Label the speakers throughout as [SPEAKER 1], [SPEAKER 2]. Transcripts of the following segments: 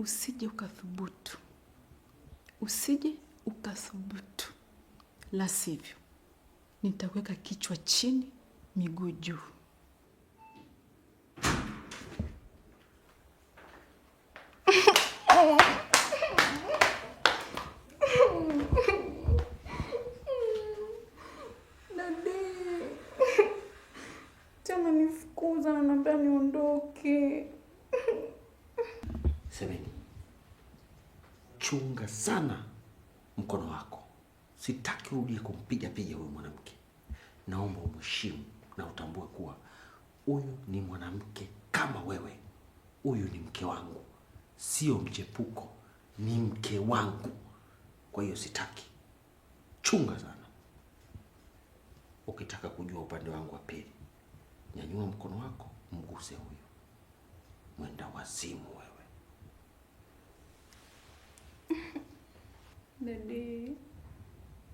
[SPEAKER 1] usije ukathubutu. Usije ukathubutu. La sivyo, nitaweka kichwa chini, miguu juu. Tena nifukuza na naambia niondoke.
[SPEAKER 2] Semeni, chunga sana mkono wako. Sitaki urudie kumpiga huyu mwanamke. Naomba umheshimu na utambue kuwa huyu ni mwanamke kama wewe. Huyu ni mke wangu. Sio mchepuko, ni mke wangu. Kwa hiyo sitaki. Chunga sana. Ukitaka kujua upande wangu wa pili, nyanyua mkono wako, mguse huyu. Mwenda wazimu wewe.
[SPEAKER 1] Daddy,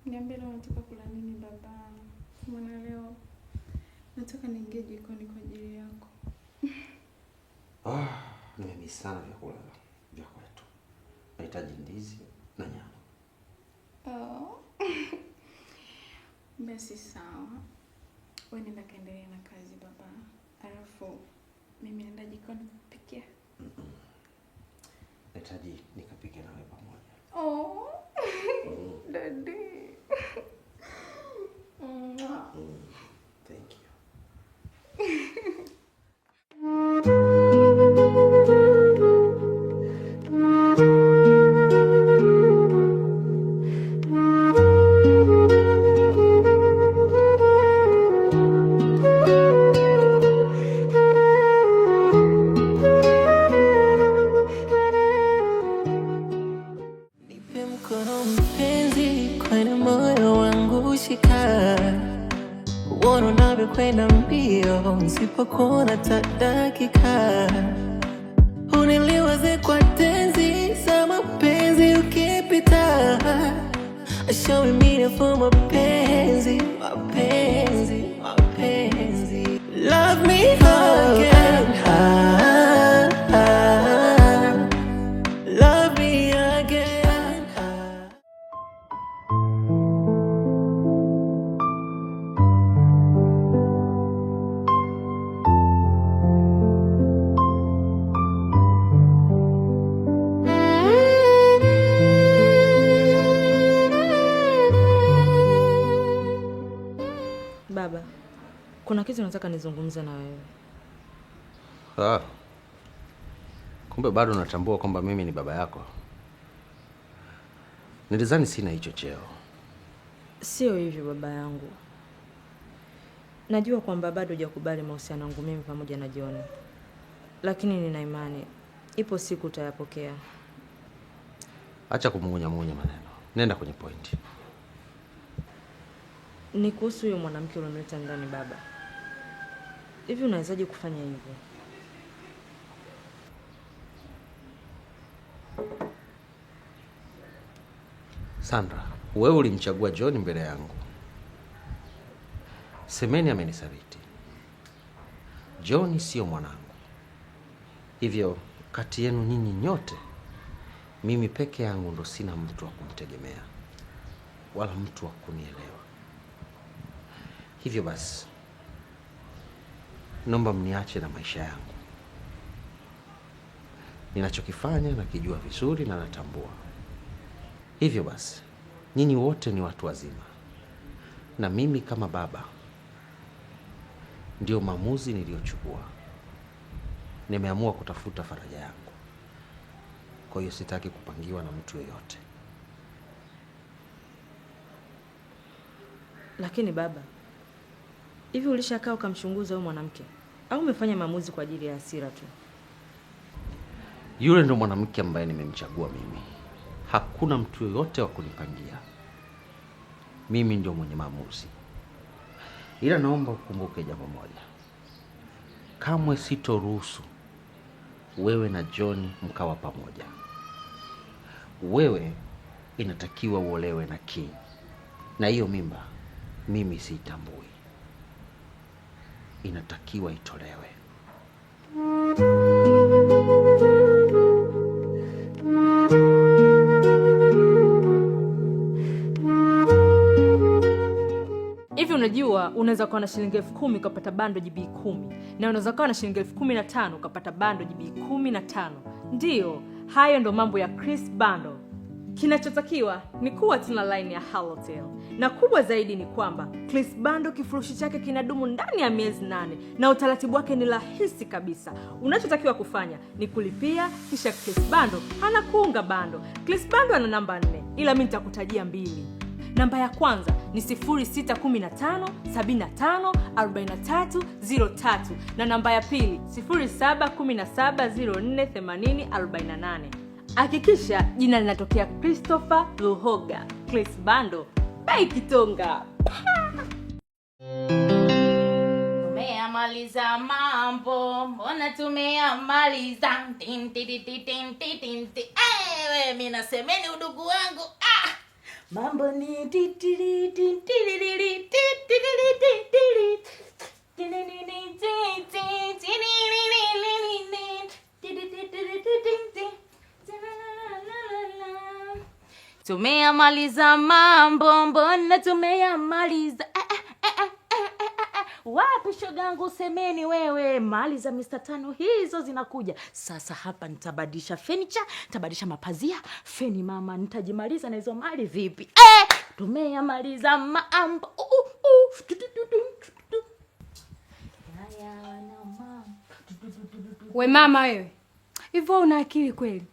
[SPEAKER 1] niambie leo unataka kula nini baba? Maana leo nataka niingie jikoni kwa ajili yako.
[SPEAKER 2] Nimemisi sana vyakula vya kwetu. Nahitaji ndizi na nyama.
[SPEAKER 1] Basi sawa. Wewe nenda kaendelee na kazi baba. Alafu mimi naenda jikoni kupikia.
[SPEAKER 2] Nahitaji nikapike nawe pamoja.
[SPEAKER 1] Daddy.
[SPEAKER 2] Thank you.
[SPEAKER 3] Uono navyo kwenda mbio, nisipokuona hata dakika. Uniliwaze kwa tenzi za mapenzi ukipita. Show me meaning for mapenzi, mapenzi, mapenzi. Love me again, love me again.
[SPEAKER 4] Baba, kuna kitu nataka nizungumze na wewe.
[SPEAKER 2] Kumbe bado unatambua kwamba mimi ni baba yako. Nilizani sina hicho cheo.
[SPEAKER 4] Sio hivyo baba yangu. Najua kwamba bado hujakubali mahusiano yangu mimi pamoja na John. Lakini nina imani ipo siku utayapokea.
[SPEAKER 2] Acha kumunya maneno. Nenda kwenye point.
[SPEAKER 4] Ni kuhusu huyo mwanamke uliyemleta ndani baba. Hivi unawezaje kufanya hivyo?
[SPEAKER 2] Sandra, wewe ulimchagua John mbele yangu. Semeni amenisaliti. John sio mwanangu. Hivyo kati yenu nyinyi nyote, mimi peke yangu ndo sina mtu wa kumtegemea wala mtu wa kunielewa. Hivyo basi, naomba mniache na maisha yangu. Ninachokifanya nakijua vizuri na natambua. Hivyo basi, nyinyi wote ni watu wazima. Na mimi kama baba, ndio maamuzi niliyochukua. Nimeamua kutafuta faraja yangu. Kwa hiyo sitaki kupangiwa na mtu yeyote.
[SPEAKER 4] Lakini baba, hivi ulishakaa ukamchunguza huyo mwanamke? Au umefanya maamuzi kwa ajili ya hasira tu?
[SPEAKER 2] Yule ndo mwanamke ambaye nimemchagua mimi. Hakuna mtu yeyote wa kunipangia. Mimi ndio mwenye maamuzi. Ila naomba ukumbuke jambo moja. Kamwe sitoruhusu wewe na John mkawa pamoja. Wewe inatakiwa uolewe na King. Na hiyo mimba mimi siitambui. Inatakiwa itolewe.
[SPEAKER 4] kuwa unaweza kuwa na shilingi 10,000 ukapata bando GB 10, na unaweza kuwa na shilingi 15,000 ukapata bando GB 15. Ndiyo, hayo ndo mambo ya Chris Bundle. Kinachotakiwa ni kuwa tuna line ya Halotel. Na kubwa zaidi ni kwamba Chris Bundle kifurushi chake kinadumu ndani ya miezi 8 na utaratibu wake ni rahisi kabisa. Unachotakiwa kufanya ni kulipia kisha Chris Bundle anakuunga bando. Chris Bundle ana namba 4 ila mimi nitakutajia 2. Namba ya kwanza ni 0615 75 43 03 na namba ya pili 0717 04 80 48. Hakikisha jina linatokea Christopher Luhoga. Chris Bundle, bai kitonga.
[SPEAKER 5] Tumeyamaliza mambo, mbona tumeyamaliza? Ewe, mimi nasemeni udugu wangu. Mambo ni tumeyamaliza mambo, mbona tumeyamaliza? Wapi shogangu, semeni wewe, mali za Mr. Tano hizo zinakuja. Sasa hapa nitabadilisha furniture, nitabadilisha mapazia, feni mama, nitajimaliza na hizo mali vipi? Tumeyamaliza mambo.
[SPEAKER 6] We mama wewe, hivyo una akili kweli?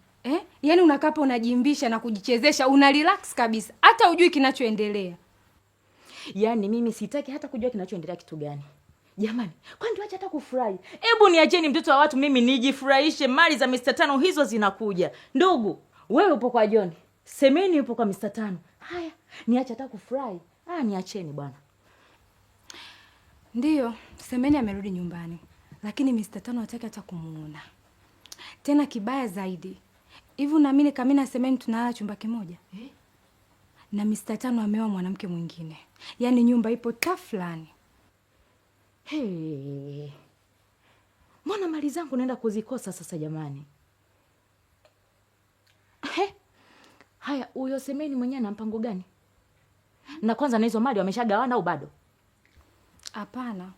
[SPEAKER 6] Yaani unakapa unajimbisha na kujichezesha, una relax kabisa. Hata hujui kinachoendelea.
[SPEAKER 5] Yaani mimi sitaki hata kujua kinachoendelea kitu gani. Jamani, kwani tuache hata kufurahi? Hebu niacheni mtoto wa watu mimi nijifurahishe, mali za Mr. Tano hizo zinakuja. Ndugu, wewe upo kwa John. Semeni upo kwa Mr. Tano. Haya, niache hata kufurahi. Niacheni bwana.
[SPEAKER 6] Ndiyo, Semeni amerudi nyumbani. Lakini Mr. Tano hataki hata kumuona. Tena kibaya zaidi. Hivi unaamini kama mimi na Semeni tunalala chumba kimoja? Na Mr. Tano ameoa mwanamke mwingine. Yaani nyumba ipo tafulani.
[SPEAKER 5] Mbona mali zangu naenda kuzikosa sasa jamani? Haya, huyo Semeni mwenyewe ana mpango gani? Na kwanza na hizo mali wameshagawana au bado?
[SPEAKER 6] Hapana.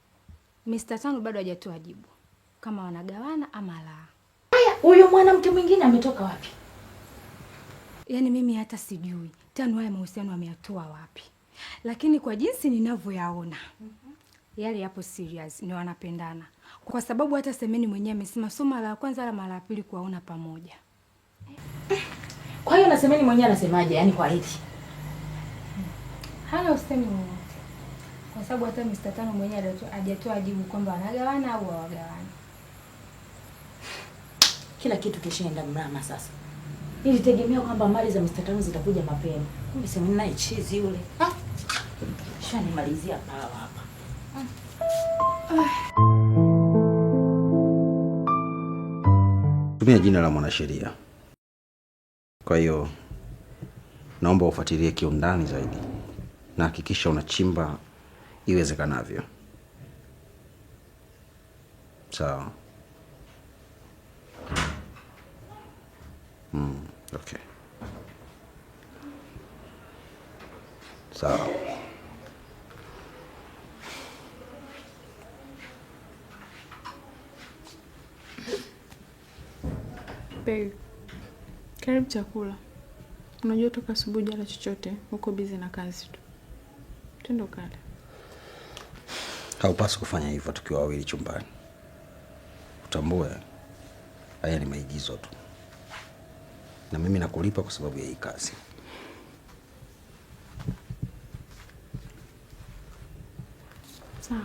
[SPEAKER 6] Mr. Tano bado hajatoa jibu kama wanagawana ama la.
[SPEAKER 5] Haya, huyo mwanamke mwingine ametoka wapi?
[SPEAKER 6] Yaani mimi hata sijui. Tano haya mahusiano ameyatoa wapi. Lakini kwa jinsi ninavyoyaona, yale yapo serious, ni wanapendana. Kwa sababu hata Semeni mwenyewe amesema sio mara ya kwanza wala mara ya pili kuwaona pamoja.
[SPEAKER 5] Kwa hiyo na Semeni mwenyewe anasemaje yani kwa hili?
[SPEAKER 6] Hana usemi wowote. Kwa sababu hata Mr. Tano mwenyewe hajatoa jibu kwamba wanagawana au hawagawana.
[SPEAKER 5] Kila kitu kishaenda mrama sasa. Nilitegemea kwamba mali za Mr. Tano zitakuja mapema. Kumbe Semeni naye chizi yule. Shanimalizia pawa hapa.
[SPEAKER 2] Tumia jina la mwanasheria. Kwa hiyo naomba ufuatilie kiundani zaidi na hakikisha unachimba iwezekanavyo. Sawa. Okay. Sawa.
[SPEAKER 1] Babe, karibu chakula. Unajua toka asubuhi jala chochote, uko busy na kazi tu. Twende kale.
[SPEAKER 2] Haupaswi kufanya hivyo tukiwa wawili chumbani. Utambue, haya ni maigizo tu. Na mimi nakulipa kwa sababu ya hii kazi.
[SPEAKER 1] Sawa.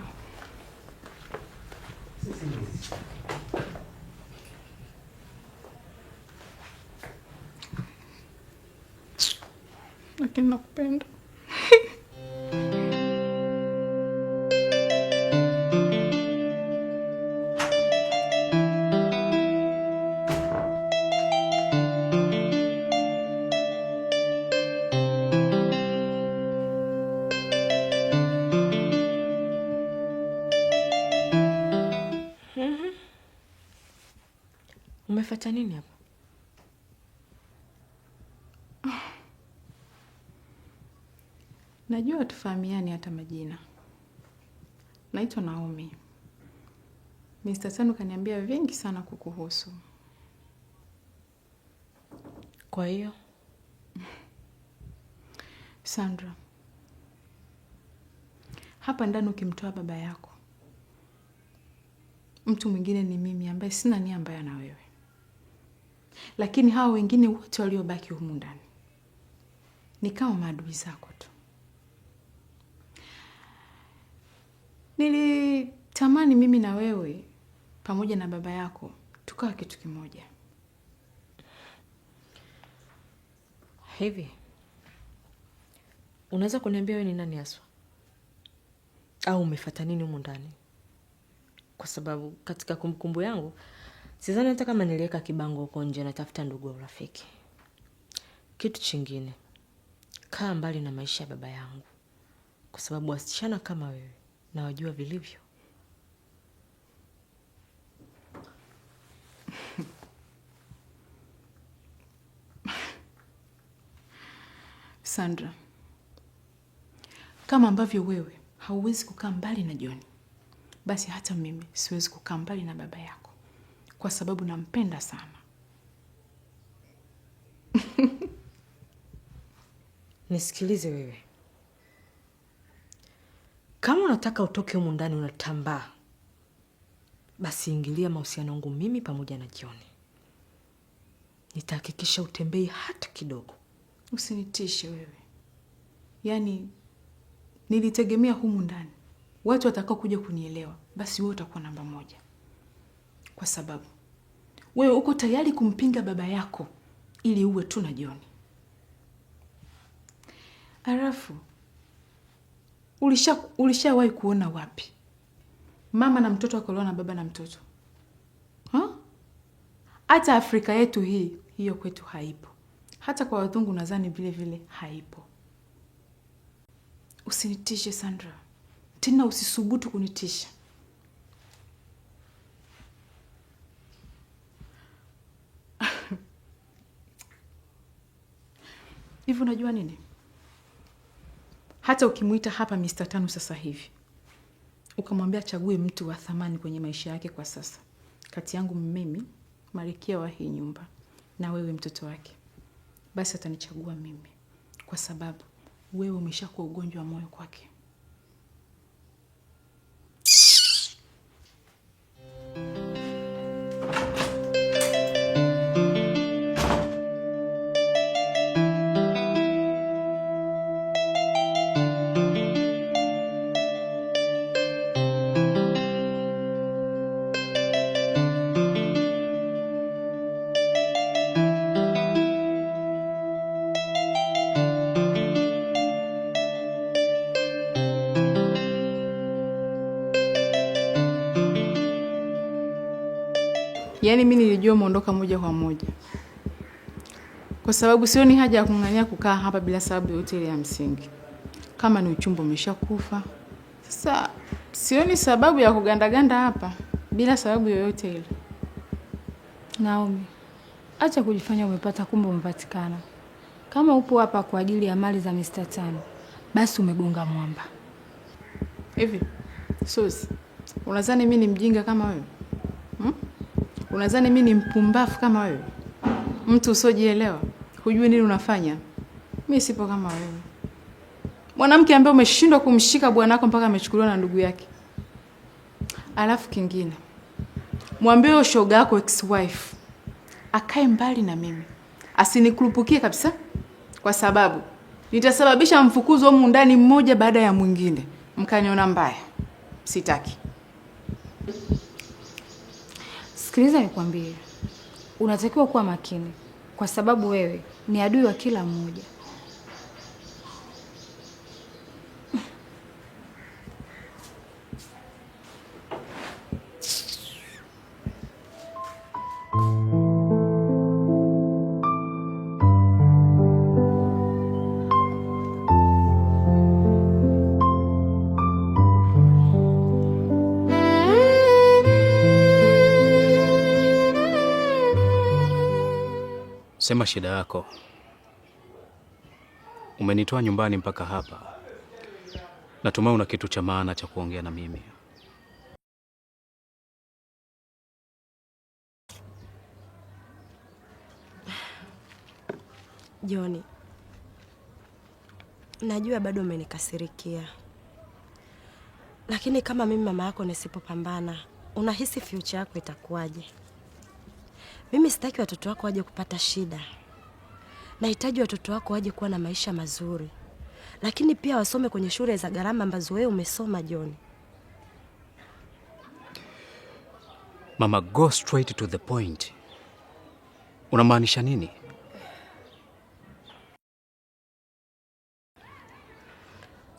[SPEAKER 1] Lakini nakupenda.
[SPEAKER 4] Umefuata nini hapa?
[SPEAKER 1] Najua tufahamiani hata majina. Naitwa Naomi. Mr. Tano kaniambia vingi sana kukuhusu.
[SPEAKER 5] Kwa hiyo
[SPEAKER 1] Sandra, hapa ndani ukimtoa baba yako, mtu mwingine ni mimi ambaye sina nia mbaya na wewe. Lakini hao wengine wote waliobaki humu ndani ni kama maadui zako tu. Nilitamani mimi na wewe pamoja na baba yako tukawa kitu kimoja.
[SPEAKER 5] Hivi unaweza kuniambia wewe ni nani haswa? Au umefuata nini humu ndani? Kwa sababu katika kumbukumbu yangu sidhani hata kama niliweka kibango huko nje natafuta ndugu au rafiki. Kitu chingine, kaa mbali na maisha ya baba yangu, kwa sababu wasichana kama wewe na wajua vilivyo.
[SPEAKER 1] Sandra, kama ambavyo wewe hauwezi kukaa mbali na John, basi hata mimi siwezi kukaa mbali na baba yako, kwa sababu nampenda sana.
[SPEAKER 5] Nisikilize wewe. Kama unataka utoke humu ndani unatambaa, basi ingilia mahusiano yangu mimi pamoja na John. Nitahakikisha utembei hata kidogo.
[SPEAKER 1] Usinitishe wewe. Yaani nilitegemea humu ndani watu watakao kuja kunielewa, basi wewe utakuwa namba moja. Kwa sababu wewe uko tayari kumpinga baba yako ili uwe tu na John. Alafu ulishawahi kuona wapi mama na mtoto wakolewa na baba na mtoto? Hata Afrika yetu hiyo kwetu haipo. Hata kwa wazungu nadhani vile vile haipo. Usinitishe Sandra. Tena usisubutu kunitisha. Hivi unajua nini? Hata ukimuita hapa Mr. Tano sasa hivi, ukamwambia chague mtu wa thamani kwenye maisha yake kwa sasa, kati yangu mimi, Marikia wa hii nyumba, na wewe mtoto wake, basi atanichagua mimi, kwa sababu wewe umeshakuwa ugonjwa wa moyo kwake. Yaani mimi nilijua umeondoka moja kwa moja. Kwa sababu sioni haja ya kung'ang'ania kukaa hapa bila sababu yote ile ya msingi. Kama ni uchumba umeshakufa. Sasa sioni sababu ya kugandaganda hapa bila sababu yoyote ile.
[SPEAKER 6] Naomi, acha kujifanya umepata kumbe umepatikana. Kama upo hapa kwa ajili ya mali za Mr. Tano, basi umegonga mwamba.
[SPEAKER 1] Hivi, Suzi, unadhani mimi ni mjinga kama wewe? Unadhani mimi ni mpumbavu kama wewe? Mtu usiojielewa, hujui nini unafanya? Mimi sipo kama wewe. Mwanamke ambaye umeshindwa kumshika bwanako mpaka amechukuliwa na ndugu yake. Alafu kingine, mwambie huyo shoga yako ex-wife akae mbali na mimi. Asinikurupukie kabisa, kwa sababu nitasababisha mfukuzo humu ndani mmoja baada ya mwingine. Mkaniona mbaya. Sitaki.
[SPEAKER 6] Sikiliza nikwambie. Unatakiwa kuwa makini, kwa sababu wewe ni adui wa kila mmoja.
[SPEAKER 7] Sema shida yako. Umenitoa nyumbani mpaka hapa. Natumai una kitu cha maana cha kuongea na mimi.
[SPEAKER 8] Joni, najua bado umenikasirikia, lakini kama mimi mama yako nisipopambana, unahisi future yako itakuwaje? Mimi sitaki watoto wako waje kupata shida. Nahitaji watoto wako waje kuwa na maisha mazuri, lakini pia wasome kwenye shule za gharama ambazo wewe umesoma, Joni.
[SPEAKER 7] Mama, go straight to the point. Unamaanisha nini?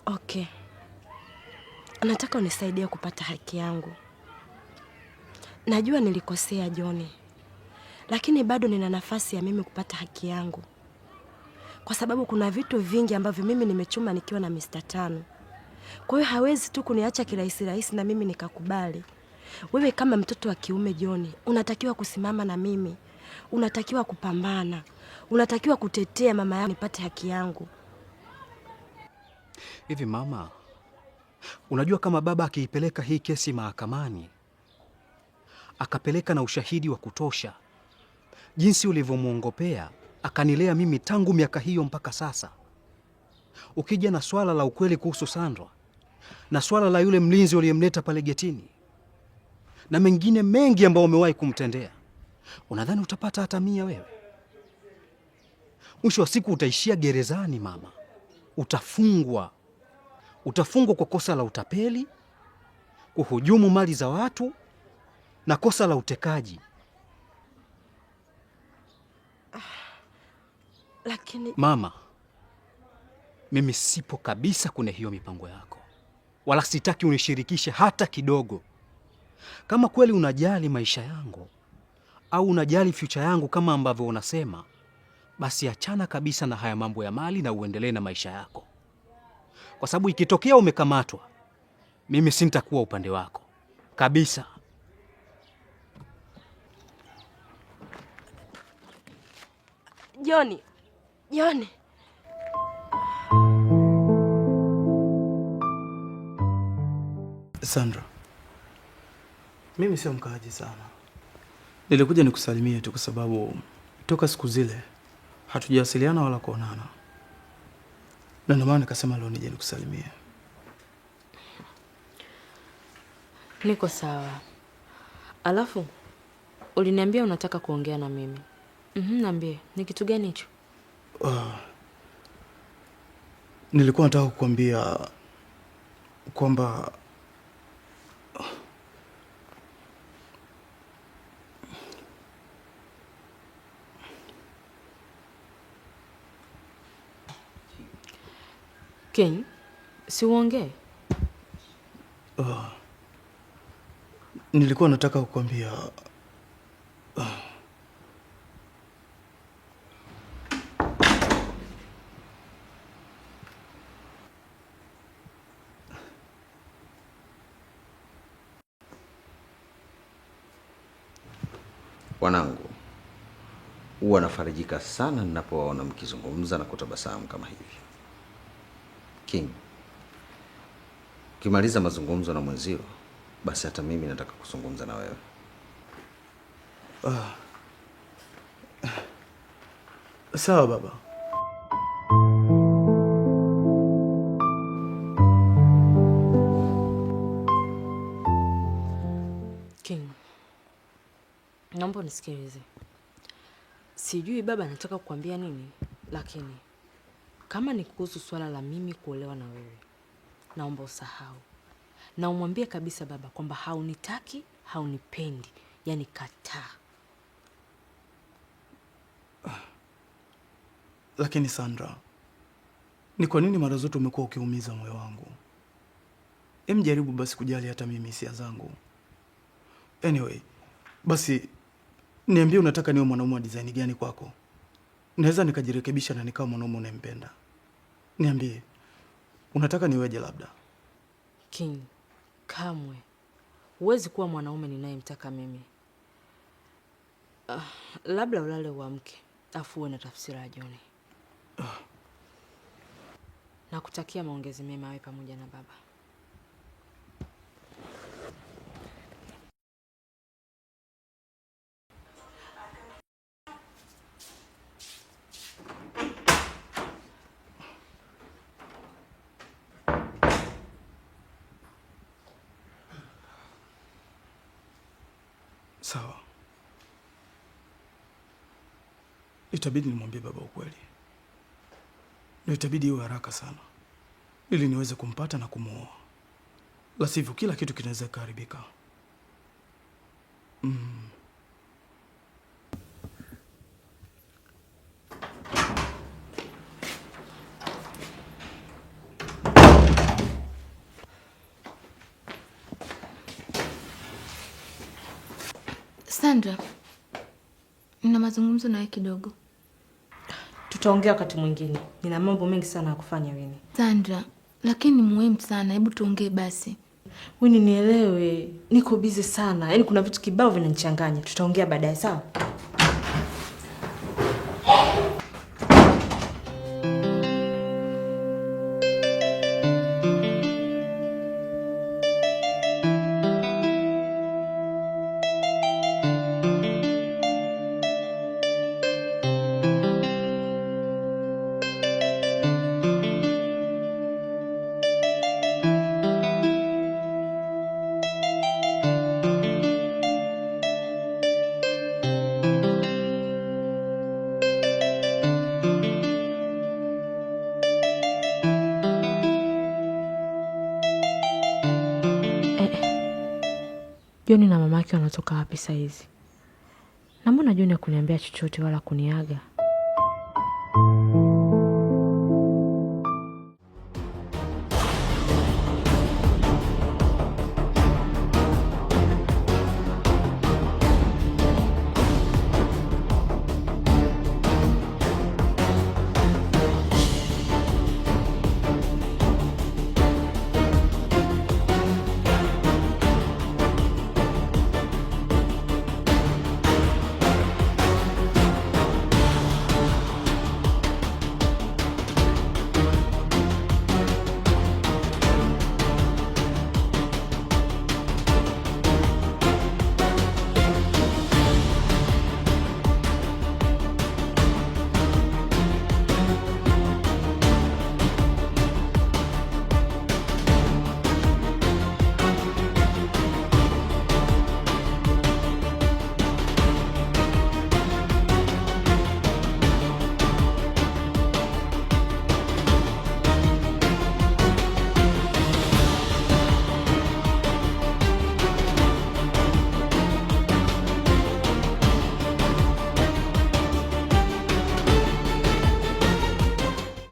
[SPEAKER 8] Okay. Nataka unisaidie kupata haki yangu. Najua nilikosea, Joni, lakini bado nina nafasi ya mimi kupata haki yangu, kwa sababu kuna vitu vingi ambavyo mimi nimechuma nikiwa na Mr. Tano. Kwa hiyo hawezi tu kuniacha kirahisi rahisi na mimi nikakubali. Wewe kama mtoto wa kiume, Joni, unatakiwa kusimama na mimi. Unatakiwa kupambana. Unatakiwa kutetea mama yangu nipate haki yangu.
[SPEAKER 7] Hivi mama, unajua kama baba akiipeleka hii kesi mahakamani, akapeleka na ushahidi wa kutosha, jinsi ulivyomuongopea, akanilea mimi tangu miaka hiyo mpaka sasa. Ukija na swala la ukweli kuhusu Sandra, na swala la yule mlinzi uliyemleta pale getini, na mengine mengi ambao umewahi kumtendea, unadhani utapata hata 100 wewe? Mwisho wa siku utaishia gerezani mama. Utafungwa kwa kosa la utapeli, kuhujumu mali za watu, na kosa la utekaji.
[SPEAKER 8] Lakini
[SPEAKER 7] mama, mimi sipo kabisa kwenye hiyo mipango yako, wala sitaki unishirikishe hata kidogo. Kama kweli unajali maisha yangu au unajali future yangu kama ambavyo unasema, basi achana kabisa na haya mambo ya mali na uendelee na maisha yako, kwa sababu ikitokea umekamatwa, mimi sintakuwa upande wako kabisa.
[SPEAKER 8] Joni.
[SPEAKER 9] Sandra, mimi sio mkaaji sana. Nilikuja nikusalimie tu kwa sababu toka siku zile hatujawasiliana wala kuonana, na ndio maana nikasema leo nije nikusalimie.
[SPEAKER 5] Niko sawa. Alafu uliniambia unataka kuongea na mimi. Niambie, ni kitu gani hicho?
[SPEAKER 9] Nilikuwa nataka kukuambia kwamba
[SPEAKER 5] Ken, si uongee?
[SPEAKER 9] Nilikuwa nataka kukuambia
[SPEAKER 2] wanangu, huwa nafarijika sana ninapowaona mkizungumza na kutabasamu kama hivi. King, ukimaliza mazungumzo na mwenzio, basi hata mimi nataka kuzungumza na wewe.
[SPEAKER 9] Sawa baba.
[SPEAKER 5] King, naomba unisikilize. Sijui baba anataka kukuambia nini, lakini kama ni kuhusu swala la mimi kuolewa na wewe, naomba usahau. Na umwambie kabisa baba kwamba haunitaki, haunipendi, yani kataa.
[SPEAKER 9] Lakini Sandra, ni kwa nini mara zote umekuwa ukiumiza moyo wangu? Jaribu basi kujali hata mimi hisia zangu. Anyway, basi niambie unataka niwe mwanaume wa design gani kwako? Naweza nikajirekebisha na nikawa mwanaume unayempenda. Niambie, unataka niweje labda?
[SPEAKER 5] King, kamwe huwezi kuwa mwanaume ninayemtaka mimi. Labda ulale uamke, afu uwe na tafsiri ya Joni. Nakutakia maongezi mema wewe pamoja na baba.
[SPEAKER 9] Sawa. Itabidi nimwambie baba ukweli. Ndio itabidi iwe haraka sana ili niweze kumpata na kumuoa. La sivyo kila kitu kinaweza kuharibika.
[SPEAKER 10] Sandra, nina mazungumzo nawe kidogo.
[SPEAKER 4] Tutaongea wakati mwingine. Nina mambo mengi sana ya kufanya Winnie.
[SPEAKER 10] Sandra, lakini ni muhimu sana. Hebu tuongee basi.
[SPEAKER 4] Winnie, nielewe. Niko busy sana. Yaani kuna vitu kibao vinanichanganya. Tutaongea baadaye, sawa? Joni na mamake wanatoka wapi saa hizi? Na mbona Joni hakuniambia chochote wala kuniaga?